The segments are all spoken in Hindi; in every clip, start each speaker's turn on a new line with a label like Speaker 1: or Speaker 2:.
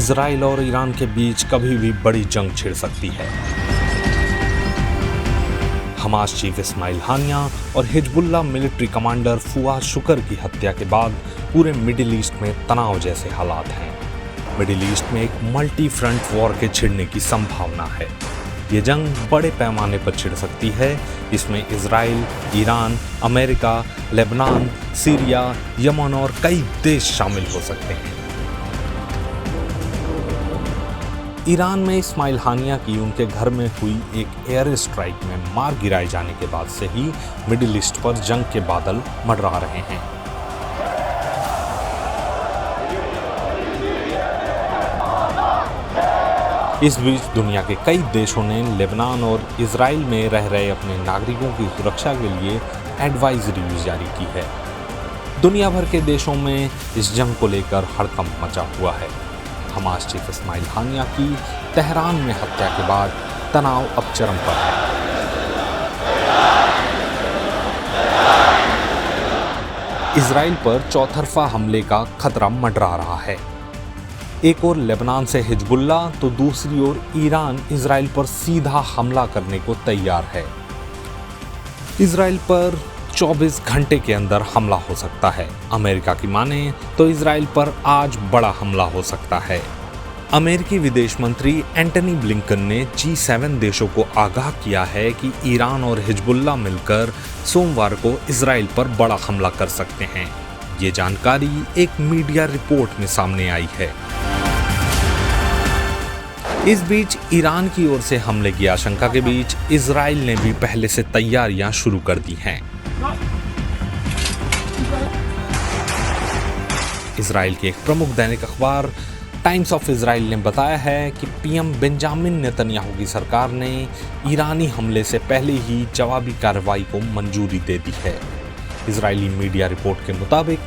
Speaker 1: इजराइल और ईरान के बीच कभी भी बड़ी जंग छिड़ सकती है। हमास चीफ इस्माइल हानिया और हिजबुल्लाह मिलिट्री कमांडर फुआद शुकर की हत्या के बाद पूरे मिडिल ईस्ट में तनाव जैसे हालात हैं। मिडिल ईस्ट में एक मल्टी फ्रंट वॉर के छिड़ने की संभावना है। ये जंग बड़े पैमाने पर छिड़ सकती है। इसमें Israel, Iran, America, Lebanon, Syria, Yemen और कई देश शामिल हो सकते हैं। ईरान में इस्माइल हानिया की उनके घर में हुई एक एयर स्ट्राइक में मार गिराए जाने के बाद से ही मिडिल ईस्ट पर जंग के बादल मंडरा रहे हैं। इस बीच दुनिया के कई देशों ने लेबनान और इजराइल में रह रहे अपने नागरिकों की सुरक्षा के लिए एडवाइजरी जारी की है। दुनिया भर के देशों में इस जंग को लेकर हड़कंप मचा हुआ है। हमास चीफ इस्माइल हानिया की तेहरान में हत्या के बाद तनाव अब चरम पर है। इजराइल पर चौतरफा हमले का खतरा मंडरा रहा है। एक ओर लेबनान से हिजबुल्लाह तो दूसरी ओर ईरान इजराइल पर सीधा हमला करने को तैयार है। इजराइल पर 24 घंटे के अंदर हमला हो सकता है। अमेरिका की माने तो इजराइल पर आज बड़ा हमला हो सकता है। अमेरिकी विदेश मंत्री एंटनी ब्लिंकन ने G7 देशों को आगाह किया है कि ईरान और हिजबुल्लाह मिलकर सोमवार को इजराइल पर बड़ा हमला कर सकते हैं। ये जानकारी एक मीडिया रिपोर्ट में सामने आई है। इस बीच ईरान की ओर से हमले की आशंका के बीच इजराइल ने भी पहले से तैयारियां शुरू कर दी हैं। इजराइल के एक प्रमुख दैनिक अखबार टाइम्स ऑफ इजराइल ने बताया है कि पीएम बेंजामिन नेतन्याहू की सरकार ने ईरानी हमले से पहले ही जवाबी कार्रवाई को मंजूरी दे दी है। इजरायली मीडिया रिपोर्ट के मुताबिक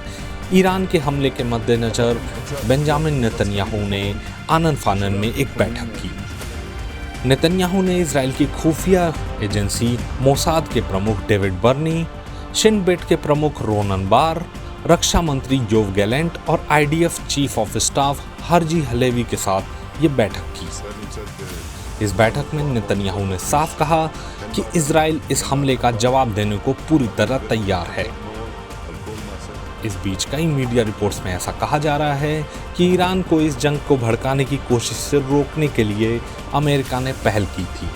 Speaker 1: ईरान के हमले के मद्देनजर बेंजामिन नेतन्याहू ने आनन फानन में एक बैठक की। नेतन्याहू ने इजराइल की खुफिया एजेंसी मोसाद के प्रमुख डेविड बर्नी, शिन बेट के प्रमुख रोनन बार, रक्षा मंत्री योव गैलेंट और IDF chief of staff Harji Halevi के साथ ये बैठक की। इस बैठक में नेतन्याहू ने साफ कहा कि इजराइल इस हमले का जवाब देने को पूरी तरह तैयार है। इस बीच कई मीडिया रिपोर्ट्स में ऐसा कहा जा रहा है कि ईरान को इस जंग को भड़काने की कोशिश से रोकने के लिए अमेरिका ने पहल की थी,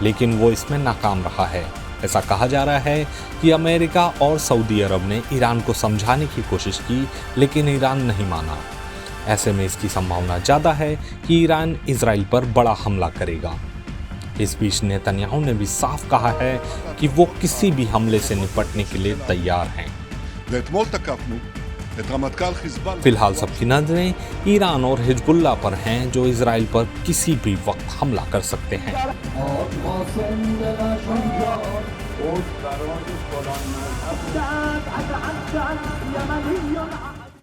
Speaker 1: लेकिन वो इसमें नाकाम रहा है। ऐसा कहा जा रहा है कि अमेरिका और सऊदी अरब ने ईरान को समझाने की कोशिश की, लेकिन ईरान नहीं माना। ऐसे में इसकी संभावना ज़्यादा है कि ईरान इजराइल पर बड़ा हमला करेगा। इस बीच नेतन्याहू ने भी साफ कहा है कि वो किसी भी हमले से निपटने के लिए तैयार हैं। फिलहाल सबकी नजरें ईरान और हिजबुल्लाह पर हैं, जो इजराइल पर किसी भी वक्त हमला कर सकते हैं।